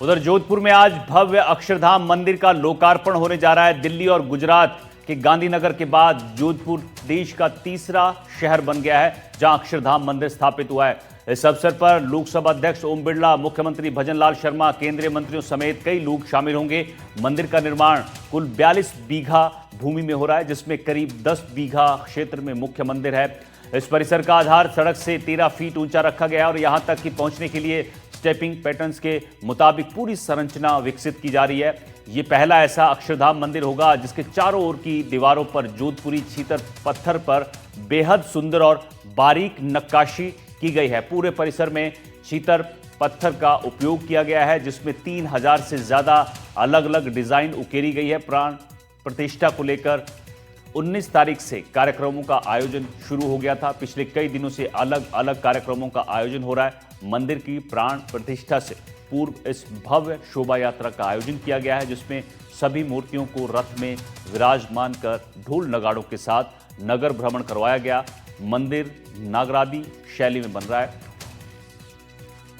उधर जोधपुर में आज भव्य अक्षरधाम मंदिर का लोकार्पण होने जा रहा है। दिल्ली और गुजरात के गांधीनगर के बाद जोधपुर देश का तीसरा शहर बन गया है जहां अक्षरधाम मंदिर स्थापित हुआ है। इस अवसर पर लोकसभा अध्यक्ष ओम बिरला, मुख्यमंत्री भजनलाल शर्मा, केंद्रीय मंत्रियों समेत कई लोग शामिल होंगे। मंदिर का निर्माण कुल 42 बीघा भूमि में हो रहा है, जिसमें करीब 10 बीघा क्षेत्र में मुख्य मंदिर है। इस परिसर का आधार सड़क से 13 फीट ऊंचा रखा गया और यहां तक कि पहुंचने के लिए स्टेपिंग पैटर्न्स के मुताबिक पूरी संरचना विकसित की जा रही है। ये पहला ऐसा अक्षरधाम मंदिर होगा जिसके चारों ओर की दीवारों पर जोधपुरी छीतर पत्थर पर बेहद सुंदर और बारीक नक्काशी की गई है। पूरे परिसर में छीतर पत्थर का उपयोग किया गया है, जिसमें 3000 से ज्यादा अलग अलग डिजाइन उकेरी गई है। प्राण प्रतिष्ठा को लेकर 19 तारीख से कार्यक्रमों का आयोजन शुरू हो गया था। पिछले कई दिनों से अलग अलग कार्यक्रमों का आयोजन हो रहा है। मंदिर की प्राण प्रतिष्ठा से पूर्व इस भव्य शोभा यात्रा का आयोजन किया गया है, जिसमें सभी मूर्तियों को रथ में विराजमान कर ढोल नगाड़ों के साथ नगर भ्रमण करवाया गया। मंदिर नागरादी शैली में बन रहा है,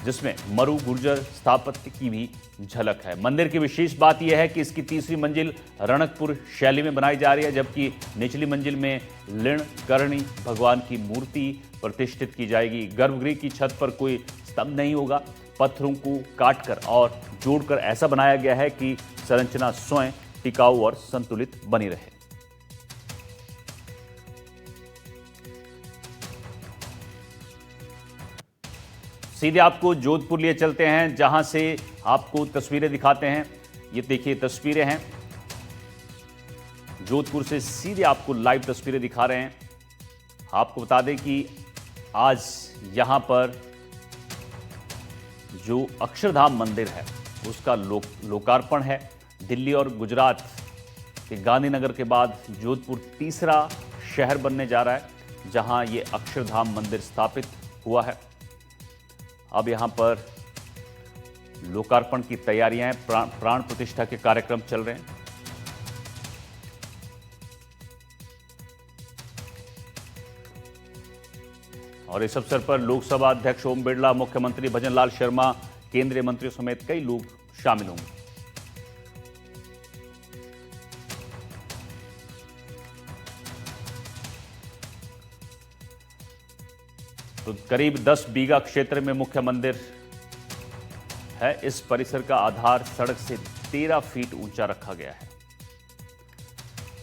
जिसमें मरु गुर्जर स्थापत्य की भी झलक है। मंदिर की विशेष बात यह है कि इसकी तीसरी मंजिल रणकपुर शैली में बनाई जा रही है, जबकि निचली मंजिल में लीण करणी भगवान की मूर्ति प्रतिष्ठित की जाएगी। गर्भगृह की छत पर कोई स्तंभ नहीं होगा। पत्थरों को काटकर और जोड़कर ऐसा बनाया गया है कि संरचना स्वयं टिकाऊ और संतुलित बनी रहे। सीधे आपको जोधपुर लिए चलते हैं, जहां से आपको तस्वीरें दिखाते हैं। ये देखिए तस्वीरें हैं जोधपुर से, सीधे आपको लाइव तस्वीरें दिखा रहे हैं। आपको बता दें कि आज यहां पर जो अक्षरधाम मंदिर है उसका लोकार्पण है। दिल्ली और गुजरात के गांधीनगर के बाद जोधपुर तीसरा शहर बनने जा रहा है जहां ये अक्षरधाम मंदिर स्थापित हुआ है। अब यहां पर लोकार्पण की तैयारियां हैं, प्राण प्रतिष्ठा के कार्यक्रम चल रहे हैं। और इस अवसर पर लोकसभा अध्यक्ष ओम बिरला, मुख्यमंत्री भजनलाल शर्मा, केंद्रीय मंत्रियों समेत कई लोग शामिल होंगे। तो करीब 10 बीघा क्षेत्र में मुख्य मंदिर है। इस परिसर का आधार सड़क से 13 फीट ऊंचा रखा गया है।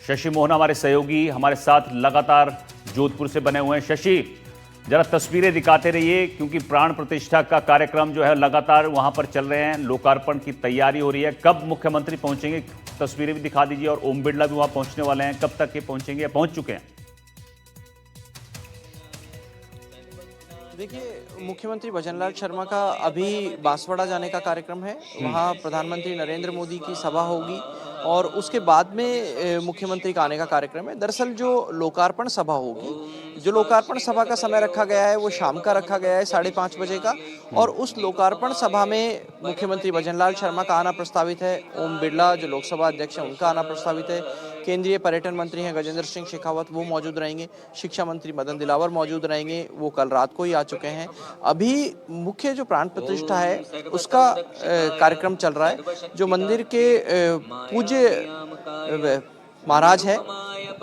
शशि मोहन हमारे सहयोगी हमारे साथ लगातार जोधपुर से बने हुए हैं। शशि, जरा तस्वीरें दिखाते रहिए, क्योंकि प्राण प्रतिष्ठा का कार्यक्रम जो है लगातार वहां पर चल रहे हैं। लोकार्पण की तैयारी हो रही है। कब मुख्यमंत्री पहुंचेंगे, तस्वीरें भी दिखा दीजिए। और ओम बिरला भी वहां पहुंचने वाले हैं, कब तक ये पहुंचेंगे या पहुंच चुके हैं? देखिए, मुख्यमंत्री भजनलाल शर्मा का अभी बांसवाड़ा जाने का कार्यक्रम है। वहाँ प्रधानमंत्री नरेंद्र मोदी की सभा होगी और उसके बाद में मुख्यमंत्री का आने का कार्यक्रम है। दरअसल जो लोकार्पण सभा होगी, जो लोकार्पण सभा का समय रखा गया है वो शाम का रखा गया है 5:30 बजे का। और उस लोकार्पण सभा में मुख्यमंत्री भजनलाल शर्मा का आना प्रस्तावित है। ओम बिरला जो लोकसभा अध्यक्ष हैं उनका आना प्रस्तावित है। केंद्रीय पर्यटन मंत्री हैं गजेंद्र सिंह शेखावत, वो मौजूद रहेंगे। शिक्षा मंत्री मदन दिलावर मौजूद रहेंगे, वो कल रात को ही आ चुके हैं। अभी मुख्य जो प्राण प्रतिष्ठा है उसका कार्यक्रम चल रहा है। जो मंदिर के पूज्य महाराज हैं,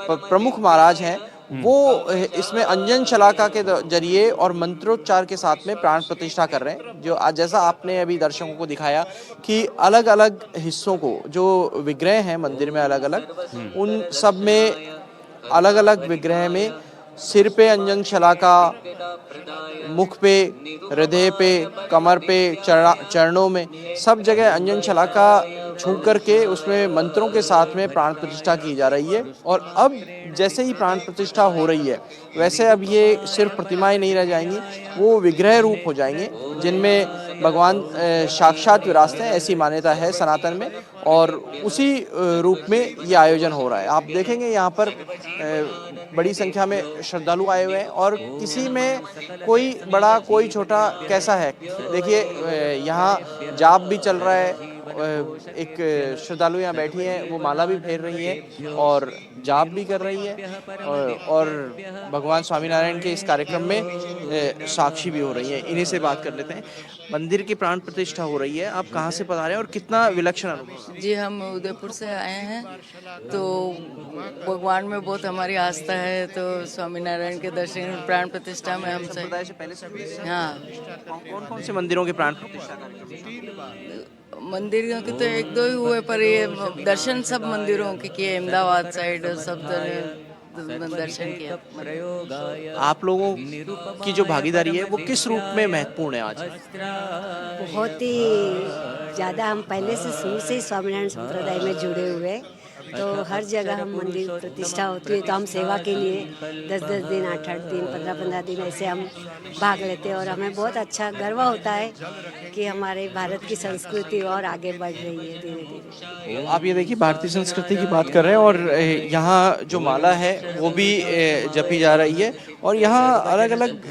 प्रमुख महाराज हैं, वो इसमें अंजन शलाका के जरिए और मंत्रोच्चार के साथ में प्राण प्रतिष्ठा कर रहे हैं। जो आज जैसा आपने अभी दर्शकों को दिखाया कि अलग अलग हिस्सों को, जो विग्रह हैं मंदिर में अलग अलग, उन सब में अलग अलग विग्रह में सिर पे अंजन शलाका, मुख पे, हृदय पे, कमर पे, चरणों में, सब जगह अंजन शलाका छू करके उसमें मंत्रों के साथ में प्राण प्रतिष्ठा की जा रही है। और अब जैसे ही प्राण प्रतिष्ठा हो रही है वैसे अब ये सिर्फ प्रतिमाएं नहीं रह जाएंगी, वो विग्रह रूप हो जाएंगे जिनमें भगवान साक्षात विराजते हैं, ऐसी मान्यता है सनातन में। और उसी रूप में ये आयोजन हो रहा है। आप देखेंगे यहाँ पर बड़ी संख्या में श्रद्धालु आए हुए हैं और किसी में कोई बड़ा कोई छोटा कैसा है। देखिए यहाँ जाप भी चल रहा है एक श्रद्धालु यहाँ बैठी हैं, वो माला भी फेर रही है और जाप भी कर रही है और भगवान स्वामीनारायण के इस कार्यक्रम में साक्षी भी हो रही है। इन्हीं से बात कर लेते हैं। मंदिर की प्राण प्रतिष्ठा हो रही है, आप कहाँ से पधारे हैं और कितना विलक्षण अनुभव? जी, हम उदयपुर से आए हैं, तो भगवान में बहुत हमारी आस्था है, तो स्वामीनारायण के दर्शन प्राण प्रतिष्ठा में हमसे संप्रदाय से पहले से हाँ कौन कौन से मंदिरों के प्राण प्रतिष्ठा कार्यक्रम? मंदिरों के तो एक दो ही हुए, पर ये दर्शन सब मंदिरों के किए, अहमदाबाद साइड सब दर्शन किया। आप लोगों की जो भागीदारी है वो किस रूप में महत्वपूर्ण है आज? बहुत ही ज़्यादा। हम पहले से शुरू से ही स्वामीनारायण संप्रदाय में जुड़े हुए हैं, तो हर जगह हम मंदिर प्रतिष्ठा होती है तो हम सेवा के लिए 10-10 दिन, 8-8 दिन, 15-15 दिन ऐसे हम भाग लेते हैं और हमें बहुत अच्छा गर्व होता है कि हमारे भारत की संस्कृति और आगे बढ़ रही है धीरे धीरे। आप ये देखिए, भारतीय संस्कृति की बात कर रहे हैं और यहाँ जो माला है वो भी जपी जा रही है और यहाँ अलग अलग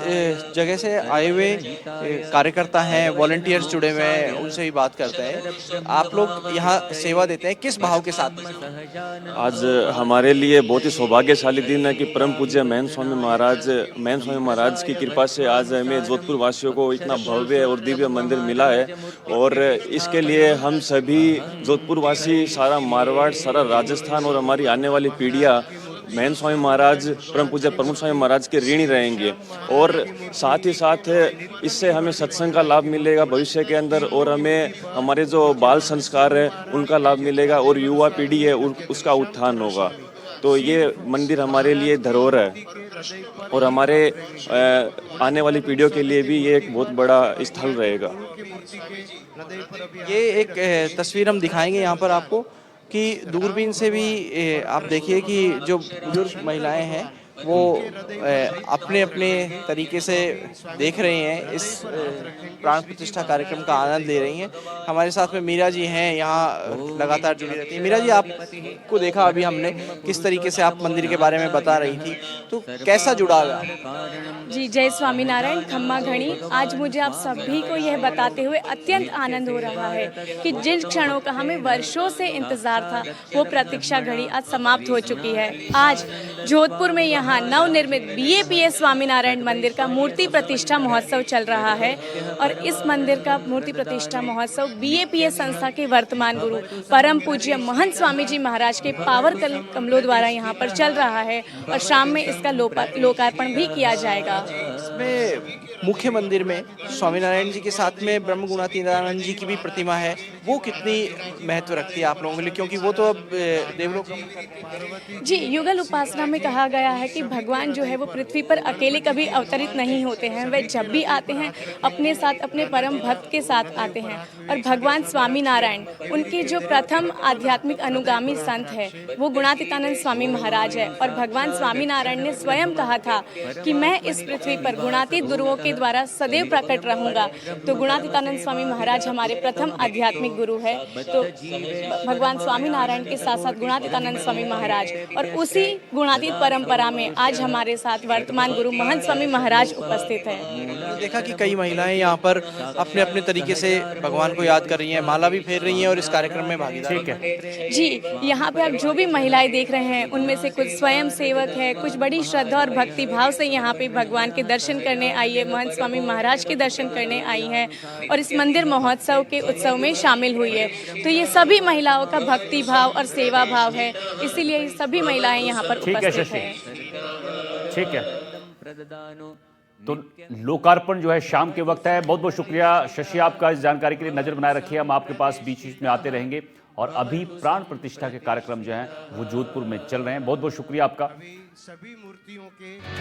जगह से आए हुए कार्यकर्ता हैं, वॉलंटियर्स जुड़े हुए हैं, उनसे भी बात करते हैं। आप लोग यहाँ सेवा देते हैं, किस भाव के साथ? आज हमारे लिए बहुत ही सौभाग्यशाली दिन है कि परम पूज्य महंत स्वामी महाराज की कृपा से आज हमें जोधपुर वासियों को इतना भव्य और दिव्य मंदिर मिला है और इसके लिए हम सभी जोधपुर वासी, सारा मारवाड़, सारा राजस्थान और हमारी आने वाली पीढ़ियाँ महंत स्वामी महाराज, परम पूज्य प्रमुख स्वामी महाराज के ऋणी रहेंगे और साथ ही साथ इससे हमें सत्संग का लाभ मिलेगा भविष्य के अंदर और हमें हमारे जो बाल संस्कार है उनका लाभ मिलेगा और युवा पीढ़ी है उसका उत्थान होगा। तो ये मंदिर हमारे लिए धरोहर है और हमारे आने वाली पीढ़ियों के लिए भी ये एक बहुत बड़ा स्थल रहेगा। ये एक तस्वीर हम दिखाएंगे यहाँ पर आपको कि दूरबीन से भी आप देखिए कि जो बुजुर्ग महिलाएं हैं वो अपने अपने तरीके से देख रही हैं, इस प्राण प्रतिष्ठा कार्यक्रम का आनंद ले रही हैं। हमारे साथ में मीरा जी हैं, यहाँ लगातार जुड़ी रहती है। मीरा जी, आपको देखा अभी हमने, किस तरीके से आप मंदिर के बारे में बता रही थी, तो कैसा जुड़ाव है? जी, जय स्वामीनारायण, खम्मा घणी। आज मुझे आप सभी को यह बताते हुए अत्यंत आनंद हो रहा है कि जिन क्षणों का हमें वर्षों से इंतजार था वो प्रतीक्षा घड़ी आज समाप्त हो चुकी है। आज जोधपुर में यहाँ नवनिर्मित BAPS स्वामीनारायण मंदिर का मूर्ति प्रतिष्ठा महोत्सव चल रहा है और इस मंदिर का मूर्ति प्रतिष्ठा महोत्सव BAPS संस्था के वर्तमान गुरु परम पूज्य महंत स्वामी जी महाराज के पावर कमलों द्वारा यहाँ पर चल रहा है और शाम में इसका लोकार्पण भी किया जाएगा। इसमें मुख्य मंदिर में स्वामीनारायण जी के साथ में ब्रह्म गुणातीतानंद जी की भी प्रतिमा है, वो कितनी महत्व रखती है आप लोगों के लिए, क्योंकि वो तो अब देवलोक जी, युगल उपासना में कहा गया है कि भगवान जो है वो पृथ्वी पर अकेले कभी अवतरित नहीं होते हैं। वे जब भी आते हैं अपने साथ अपने परम भक्त के साथ आते हैं और भगवान स्वामीनारायण उनके जो प्रथम आध्यात्मिक अनुगामी संत है वो गुणातीतानंद स्वामी महाराज है और भगवान स्वामीनारायण ने स्वयं कहा था कि मैं इस पृथ्वी पर गुणातीत गुरुओं के द्वारा सदैव प्रकट रहूंगा। तो गुणातीतानंद स्वामी महाराज हमारे प्रथम आध्यात्मिक गुरु है, तो भगवान स्वामीनारायण के साथ साथ गुणातीतानंद स्वामी महाराज और उसी गुणातीत परंपरा में आज हमारे साथ वर्तमान गुरु महंत स्वामी महाराज उपस्थित हैं। देखा कि कई महिलाएं यहाँ पर अपने अपने तरीके से भगवान को याद कर रही हैं, माला भी फेर रही हैं और इस कार्यक्रम में भागीदार हैं। जी, यहाँ पे आप जो भी महिलाएं देख रहे हैं उनमें से कुछ स्वयं सेवक है, कुछ बड़ी श्रद्धा और भक्ति भाव से यहाँ पे भगवान के दर्शन करने आई है, महंत स्वामी महाराज के दर्शन करने आई हैं और इस मंदिर महोत्सव के उत्सव में शामिल हुई है। तो ये सभी महिलाओं का भक्ति भाव और सेवा भाव है, इसीलिए ये सभी महिलाएं यहाँ पर उपस्थित हैं। ठीक है, तो लोकार्पण जो है शाम के वक्त है। बहुत बहुत शुक्रिया शशि आपका इस जानकारी के लिए। नजर बनाए रखिए, हम आपके पास बीच बीच में आते रहेंगे और अभी प्राण प्रतिष्ठा के कार्यक्रम जो हैं वो जोधपुर में चल रहे हैं। बहुत बहुत शुक्रिया आपका। सभी मूर्तियों के